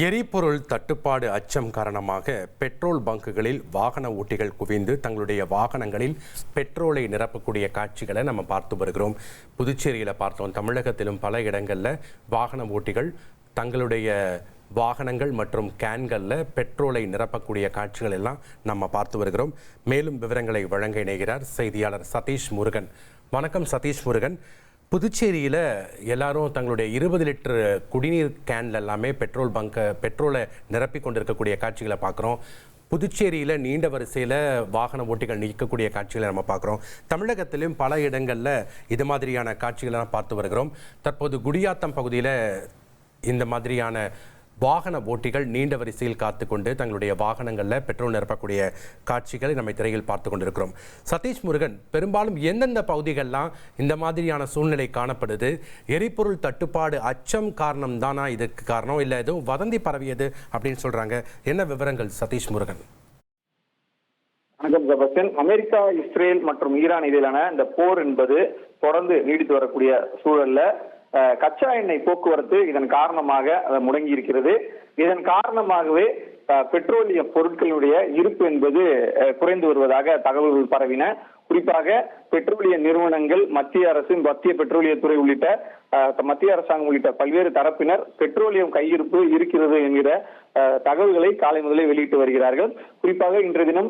எரிபொருள் தட்டுப்பாடு அச்சம் காரணமாக பெட்ரோல் பங்குகளில் வாகன ஓட்டிகள் குவிந்து தங்களுடைய வாகனங்களில் பெட்ரோலை நிரப்பக்கூடிய காட்சிகளை நம்ம பார்த்து வருகிறோம். புதுச்சேரியில் பார்த்தோம், தமிழகத்திலும் பல இடங்களில் வாகன ஓட்டிகள் தங்களுடைய வாகனங்கள் மற்றும் கேன்களில் பெட்ரோலை நிரப்பக்கூடிய காட்சிகள் எல்லாம் நம்ம பார்த்து வருகிறோம். மேலும் விவரங்களை வழங்க இணைகிறார் செய்தியாளர் சதீஷ் முருகன். வணக்கம் சதீஷ் முருகன். புதுச்சேரியில் எல்லாரும் தங்களுடைய 20 லிட்டர் குடிநீர் கேன்ல எல்லாமே பெட்ரோலை நிரப்பி கொண்டிருக்கக்கூடிய காட்சிகளை பார்க்குறோம். புதுச்சேரியில் நீண்ட வரிசையில் வாகன ஓட்டிகள் நிற்கக்கூடிய காட்சிகளை நம்ம பார்க்குறோம். தமிழகத்திலும் பல இடங்களில் இது மாதிரியான காட்சிகளை பார்த்து வருகிறோம். தற்போது குடியாத்தம் பகுதியில் இந்த மாதிரியான வாகன ஓட்டிகள் நீண்ட வரிசையில் காத்துக்கொண்டு தங்களுடைய வாகனங்களில் பெட்ரோல் நிரப்பக்கூடிய காட்சிகளை நம்ம திரையில் பார்த்து கொண்டிருக்கிறோம். சதீஷ் முருகன், பெரும்பாலும் எந்தெந்த பகுதிகளெலாம் இந்த மாதிரியான சூழ்நிலை காணப்படுது? எரிபொருள் தட்டுப்பாடு அச்சம் காரணம் தானா இதுக்கு காரணம், இல்லை எதுவும் வதந்தி பரவியது அப்படின்னு சொல்றாங்க? என்ன விவரங்கள் சதீஷ் முருகன்? வணக்கம் செபஸ்டியன். அமெரிக்கா, இஸ்ரேல் மற்றும் ஈரான் இடையிலான இந்த போர் என்பது தொடர்ந்து நீடித்து வரக்கூடிய சூழல்ல கச்சா எண்ணெய் போக்குவரத்து இதன் காரணமாக முடங்கி இருக்கிறது. இதன் காரணமாகவே பெட்ரோலிய பொருட்களுடைய இருப்பு என்பது குறைந்து வருவதாக தகவல்கள் பரவின. குறிப்பாக பெட்ரோலிய நிறுவனங்கள், மத்திய அரசு, மத்திய பெட்ரோலியத்துறை உள்ளிட்ட மத்திய அரசாங்கம் உள்ளிட்ட பல்வேறு தரப்பினர் பெட்ரோலியம் கையிருப்பு இருக்கிறது என்கிற தகவல்களை காலை முதலே வெளியிட்டு வருகிறார்கள். குறிப்பாக இன்றைய தினம்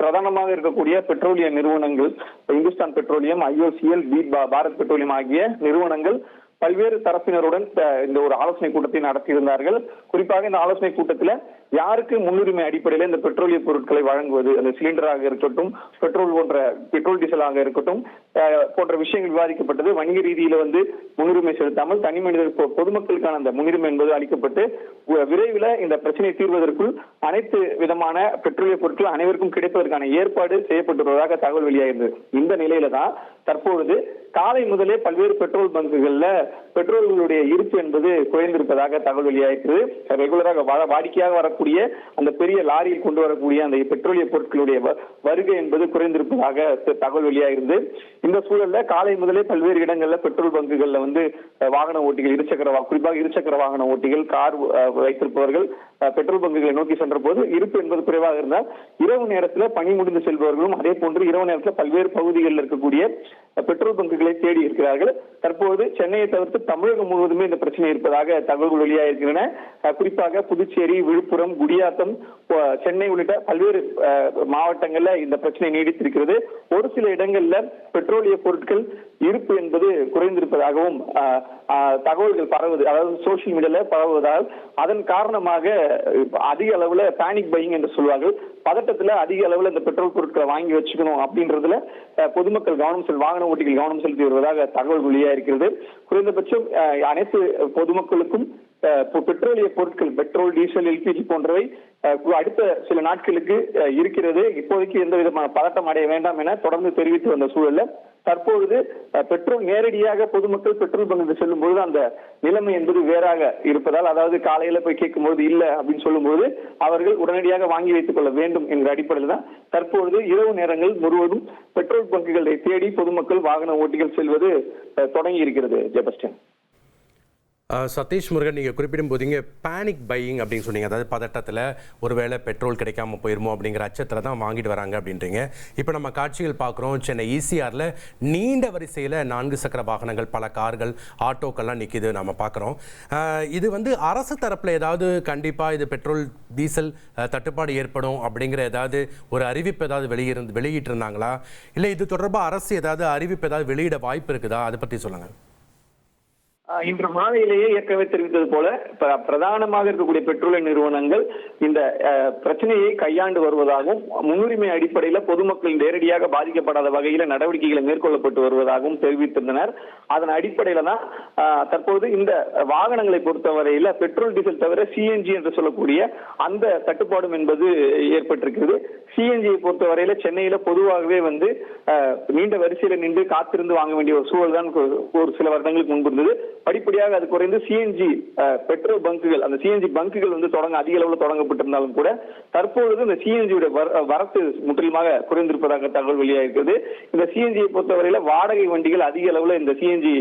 பிரதானமாக இருக்கக்கூடிய பெட்ரோலிய நிறுவனங்கள் Hindustan petroleum, IOCL, Bharat petroleum ஆகிய நிறுவனங்கள் பல்வேறு தரப்பினருடன் இந்த ஒரு ஆலோசனை கூட்டத்தை நடத்தியிருந்தார்கள். குறிப்பாக இந்த ஆலோசனை கூட்டத்தில் யாருக்கு முன்னுரிமை அடிப்படையில் இந்த பெட்ரோலிய பொருட்களை வழங்குவது, அந்த சிலிண்டராக இருக்கட்டும், பெட்ரோல் டீசலாக இருக்கட்டும் போன்ற விஷயங்கள் விவாதிக்கப்பட்டது. வணிக ரீதியில முன்னுரிமை செலுத்தாமல் தனி மனிதர் பொதுமக்களுக்கான அந்த முன்னுரிமை என்பது அளிக்கப்பட்டு விரைவில் இந்த பிரச்சனையை தீர்வதற்குள் அனைத்து விதமான பெட்ரோலிய பொருட்கள் அனைவருக்கும் கிடைப்பதற்கான ஏற்பாடு செய்யப்பட்டு வருவதாக தகவல் வெளியாகிறது. இந்த நிலையில தான் தற்பொழுது காலை முதலே பல்வேறு பெட்ரோல் பங்குகள்ல பெட்ரோல்களுடைய இருப்பு என்பது குறைந்திருப்பதாக தகவல் வெளியாகிறது. ரெகுலராக வாடிக்கையாக வரக்கூடிய அந்த பெரிய லாரியில் கொண்டு வரக்கூடிய அந்த பெட்ரோலிய பொருட்களுடைய வருகை என்பது குறைந்திருப்பதாக தகவல் வெளியாகிறது. இந்த சூழல்ல காலை முதலே பல்வேறு இடங்கள்ல பெட்ரோல் பங்குகள்ல வாகன ஓட்டிகள், குறிப்பாக இருசக்கர வாகன ஓட்டிகள், கார் வைத்திருப்பவர்கள் பெட்ரோல் பங்குகளை நோக்கி சென்ற போது இருப்பு என்பது குறைவாக இருந்தால் இரவு நேரத்தில் பணி முடிந்து செல்பவர்களும் அதே போன்று இரவு நேரத்தில் பல்வேறு பகுதிகளில் இருக்கக்கூடிய பெட்ரோல் பங்குகளை தேடி இருக்கிறார்கள். தற்போது சென்னையை தவிர்த்து தமிழகம் முழுவதுமே இந்த பிரச்சனை இருப்பதாக தகவல்கள் வெளியாகின்றன. குறிப்பாக புதுச்சேரி, விழுப்புரம், குடியாத்தம், சென்னை உள்ளிட்ட பல்வேறு மாவட்டங்கள்ல இந்த பிரச்சனை நீடித்திருக்கிறது. ஒரு சில இடங்கள்ல பெட்ரோலிய பொருட்கள் இருப்பு என்பது குறைந்திருப்பதாகவும் தகவல்கள் பரவுது, அதாவது சோசியல் மீடியால பரவுவதால் அதன் காரணமாக அதிக அளவுல பேனிக் பையிங் என்று சொல்வார்கள், பதட்டத்துல அதிக அளவுல இந்த பெட்ரோல் பொருட்களை வாங்கி வச்சுக்கணும் அப்படின்றதுல பொதுமக்கள் வாகன ஓட்டிகள் கவனம் செலுத்தி வருவதாக தகவல் வெளியா இருக்கிறது. குறைந்தபட்சம் அனைத்து பொதுமக்களுக்கும் பெட்ரோலிய பொருட்கள், பெட்ரோல், டீசல், LPG போன்றவை அடுத்த சில நாட்களுக்கு இருக்கிறது. இப்போதைக்கு எந்த விதமான பதட்டம் அடைய வேண்டாம் என தொடர்ந்து தெரிவித்து வந்த சூழல்ல தற்பொழுது பெட்ரோல் நேரடியாக பொதுமக்கள் பெட்ரோல் பங்குக்கு செல்லும் பொழுது அந்த நிலைமை என்பது வேறாக இருப்பதால், அதாவது காலையில போய் கேட்கும் போது இல்ல அப்படின்னு சொல்லும் போது அவர்கள் உடனடியாக வாங்கி வைத்துக் கொள்ள வேண்டும் என்ற அடிப்படையில் தான் தற்பொழுது இரவு நேரங்கள் முழுவதும் பெட்ரோல் பங்குகளை தேடி பொதுமக்கள், வாகன ஓட்டிகள் செல்வது தொடங்கி இருக்கிறது. ஜெபஸ்டின். சதீஷ் முருகன், நீங்கள் குறிப்பிடும் போது இங்கே பேனிக் பையிங் அப்படின்னு சொன்னீங்க, அதாவது பதட்டத்தில் ஒருவேளை பெட்ரோல் கிடைக்காம போயிருமோ அப்படிங்கிற அச்சத்தில் தான் வாங்கிட்டு வராங்க அப்படின்றீங்க. இப்போ நம்ம காட்சிகள் பார்க்குறோம், சென்னை ECRல நீண்ட வரிசையில் 4 சக்கர வாகனங்கள், பல கார்கள், ஆட்டோக்கள்லாம் நிற்கிது நம்ம பார்க்குறோம். இது அரசு தரப்பில் ஏதாவது கண்டிப்பாக இது பெட்ரோல், டீசல் தட்டுப்பாடு ஏற்படும் அப்படிங்கிற ஏதாவது ஒரு அறிவிப்பு ஏதாவது வெளியிட்டு இருந்தாங்களா, இல்லை இது தொடர்பாக அரசு ஏதாவது அறிவிப்பு ஏதாவது வெளியிட வாய்ப்பு இருக்குதா? அதை பற்றி சொல்லுங்கள். இன்று மாலையிலேயே ஏற்கனவே தெரிவித்தது போல பிரதானமாக இருக்கக்கூடிய பெட்ரோலிய நிறுவனங்கள் இந்த பிரச்சனையை கையாண்டு வருவதாகவும், முன்னுரிமை அடிப்படையில் பொதுமக்கள் நேரடியாக பாதிக்கப்படாத வகையில் நடவடிக்கைகளை மேற்கொள்ளப்பட்டு வருவதாகவும் தெரிவித்திருந்தனர். அதன் அடிப்படையில தான் தற்போது இந்த வாகனங்களை பொறுத்தவரையில பெட்ரோல், டீசல் தவிர CNG என்று சொல்லக்கூடிய அந்த தட்டுப்பாடும் என்பது ஏற்பட்டிருக்கிறது. CNGயை பொறுத்தவரையில சென்னையில பொதுவாகவே நீண்ட வரிசையில நின்று காத்திருந்து வாங்க வேண்டிய ஒரு சூழல் தான் ஒரு சில வருடங்களுக்கு முன்பு இருந்தது. படிப்படியாக அது குறைந்து சிஎன்ஜி பெட்ரோல் பங்குகள், அந்த சிஎன்ஜி பங்குகள் வந்து அதிக அளவில் தொடங்கப்பட்டிருந்தாலும் கூட தற்பொழுது இந்த சிஎன்ஜியோட வரத்து முற்றிலுமாக குறைந்திருப்பதாக தகவல் வெளியாகிறது. இந்த சிஎன்ஜியை பொறுத்தவரையில வாடகை வண்டிகள் அதிக அளவில் இந்த சிஎன்ஜி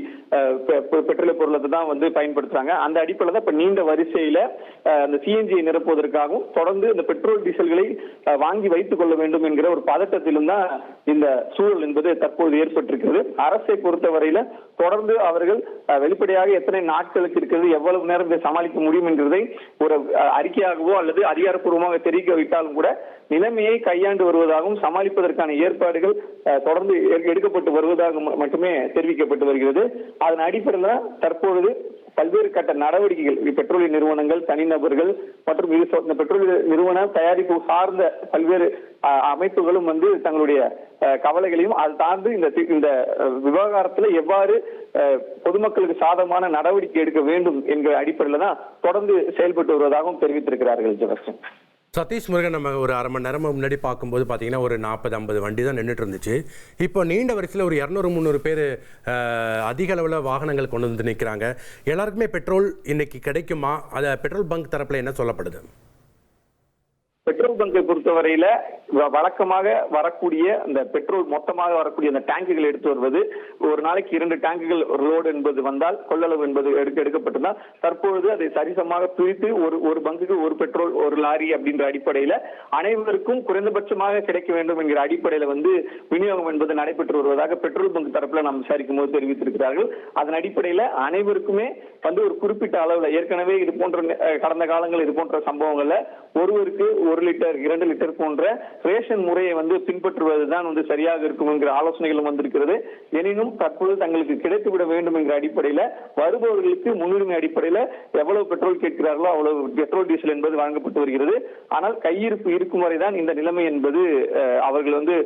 பெட்ரோலிய பொருளத்தை தான் வந்து பயன்படுத்துறாங்க. அந்த அடிப்படையில் தான் இப்ப நீண்ட வரிசையில அந்த சிஎன்ஜியை நிரப்புவதற்காகவும் தொடர்ந்து இந்த பெட்ரோல் டீசல்களை வாங்கி வைத்துக் கொள்ள வேண்டும் என்கிற ஒரு பதட்டத்திலும் தான் இந்த சூழல் என்பது தற்போது ஏற்பட்டிருக்கிறது. அரசை பொறுத்தவரையில தொடர்ந்து அவர்கள் வெளிப்படையாக எத்தனை நாட்களுக்கு இருக்கிறது, எவ்வளவு நேரம் இதை சமாளிக்க முடியும் என்கிறதை ஒரு அறிக்கையாகவோ அல்லது அதிகாரப்பூர்வமாக தெரிவிக்க விட்டாலும் கூட நிலைமையை கையாண்டு வருவதாகவும் சமாளிப்பதற்கான ஏற்பாடுகள் தொடர்ந்து எடுக்கப்பட்டு வருவதாக மட்டுமே தெரிவிக்கப்பட்டு வருகிறது. அதன் அடிப்படையில் தற்பொழுது பல்வேறு கட்ட நடவடிக்கைகள் பெட்ரோலிய நிறுவனங்கள், தனிநபர்கள் மற்றும் இந்த பெட்ரோலிய நிறுவன தயாரிப்பு சார்ந்த பல்வேறு அமைப்புகளும் வந்து தங்களுடைய கவலைகளையும் அது சார்ந்து இந்த விவகாரத்தில் எவ்வாறு பொதுமக்களுக்கு சாதகமான நடவடிக்கை எடுக்க வேண்டும் என்கிற அடிப்படையில் தான் தொடர்ந்து செயல்பட்டு வருவதாகவும் தெரிவித்திருக்கிறார்கள். ஜெகஸ்டன், சதீஷ் முருகன், நம்ம ஒரு அரை மணி நேரம் முன்னாடி பார்க்கும்போது பார்த்தீங்கன்னா ஒரு 40-50 வண்டி தான் நின்றுட்டு இருந்துச்சு. இப்போ நீண்ட வரிசையில் ஒரு 200-300 பேர் அதிக அளவில் வாகனங்கள் கொண்டு வந்து நிற்கிறாங்க. எல்லாருக்குமே பெட்ரோல் இன்னைக்கு கிடைக்குமா? அதை பெட்ரோல் பங்க் தரப்பில் என்ன சொல்லப்படுது? பெட்ரோல் பங்கை பொறுத்தவரையில வழக்கமாக வரக்கூடிய அந்த பெட்ரோல் மொத்தமாக வரக்கூடிய அந்த டேங்குகள் எடுத்து வருவது, ஒரு நாளைக்கு 2 டேங்குகள் ஒரு லோடு என்பது வந்தால் கொள்ளளவு என்பது எடுக்கப்பட்டிருந்தால் தற்பொழுது அதை சரிசமாக பிரித்து ஒரு பங்குக்கு ஒரு பெட்ரோல் ஒரு லாரி அப்படின்ற அடிப்படையில அனைவருக்கும் குறைந்தபட்சமாக கிடைக்க வேண்டும் என்கிற அடிப்படையில வந்து விநியோகம் என்பது நடைபெற்று வருவதாக பெட்ரோல் பங்க் தரப்புல நாம் விசாரிக்கும் போது தெரிவித்திருக்கிறார்கள். அதன் அடிப்படையில அனைவருக்குமே வந்து ஒரு குறிப்பிட்ட அளவுல ஏற்கனவே இது போன்ற கடந்த காலங்கள் இது போன்ற சம்பவங்கள்ல ஒருவருக்கு 1 லிட்டர் 2 லிட்டர் போன்ற ரேஷன் முறையை வந்து பின்பற்றுவதுதான் வந்து சரியாக இருக்கும் என்கிற ஆலோசனைகளும் வந்திருக்கிறது. எனினும் தற்போது தங்களுக்கு கிடைத்துவிட வேண்டும் என்கிற அடிப்படையில வருபவர்களுக்கு முன்னுரிமை அடிப்படையில எவ்வளவு பெட்ரோல் கேட்கிறார்களோ அவ்வளவு பெட்ரோல் டீசல் என்பது வழங்கப்பட்டு வருகிறது. ஆனால் கையிருப்பு இருக்கும் வரைதான் இந்த நிலைமை என்பது அவர்கள் வந்து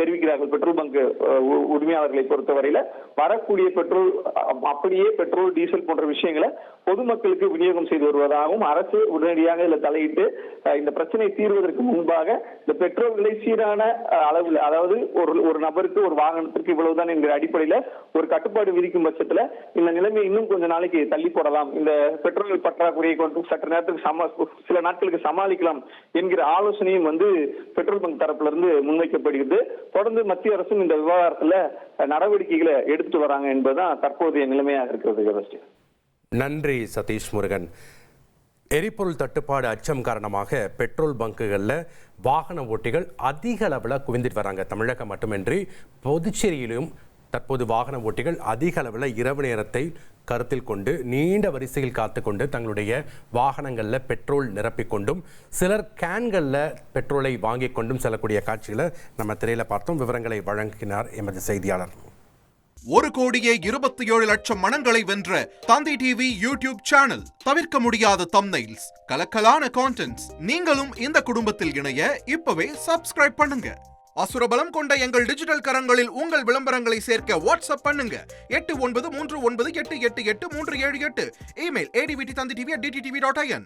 தெரிவிக்கிறார்கள். பெட்ரோல் பங்க் உரிமையாளர்களை பொறுத்தவரையில வரக்கூடிய பெட்ரோல் அப்படியே பெட்ரோல் டீசல் போன்ற விஷயங்களை பொதுமக்களுக்கு விநியோகம் செய்து வருவதாகவும் அரசு உடனடியாக இதில் தலையிட்டு இந்த பிரச்சனை தீர்வதற்கு முன்பாக இந்த பெட்ரோல்களை சீரான அளவில், அதாவது ஒரு நபருக்கு ஒரு வாகனத்திற்கு இவ்வளவுதான் என்கிற அடிப்படையில ஒரு கட்டுப்பாடு விதிக்கும் பட்சத்துல இந்த நிலைமை இன்னும் கொஞ்ச நாளைக்கு தள்ளி போடலாம், இந்த பெட்ரோல் பற்றாக்குறையை கொண்டு சற்று நேரத்துக்கு சில நாட்களுக்கு சமாளிக்கலாம் என்கிற ஆலோசனையும் வந்து பெட்ரோல் பங்க் தரப்புல இருந்து முன்வைக்கப்படுகிறது. தொடர்ந்து மத்திய அரசும் இந்த விவகாரத்துல நடவடிக்கைகளை எடுத்து வராங்க என்பதுதான் தற்போதைய நிலைமையாக இருக்கிறது. நன்றி சதீஷ் முருகன். எரிபொருள் தட்டுப்பாடு அச்சம் காரணமாக பெட்ரோல் பங்குகளில் வாகன ஓட்டிகள் அதிக அளவில் குவிந்துட்டு வராங்க. தமிழகம் மட்டுமின்றி புதுச்சேரியிலும் தற்போது வாகன ஓட்டிகள் அதிக அளவில் இரவு நேரத்தை கருத்தில் கொண்டு நீண்ட வரிசையில் காத்துக்கொண்டு தங்களுடைய வாகனங்களில் பெட்ரோல் நிரப்பிக்கொண்டும் சிலர் கேன்களில் பெட்ரோலை வாங்கி கொண்டும் செல்லக்கூடிய காட்சிகளை நம்ம திரையில் பார்த்தோம். விவரங்களை வழங்கினார் எமது செய்தியாளர். 1,27,00,000 மனங்களை வென்ற தந்தி டிவி யூடியூப் சேனல். தவிர்க்க முடியாத தம்ப்நெயில்ஸ், கலக்கலான கான்டென்ட்ஸ். நீங்களும் இந்த குடும்பத்தில் இணைய இப்பவே சப்ஸ்கிரைப் பண்ணுங்க. அசுரபலம் கொண்ட எங்கள் டிஜிட்டல் கரங்களில் உங்கள் விளம்பரங்களை சேர்க்க வாட்ஸ்அப் பண்ணுங்க. 8939888838. Email advtthanditv@dttv.in.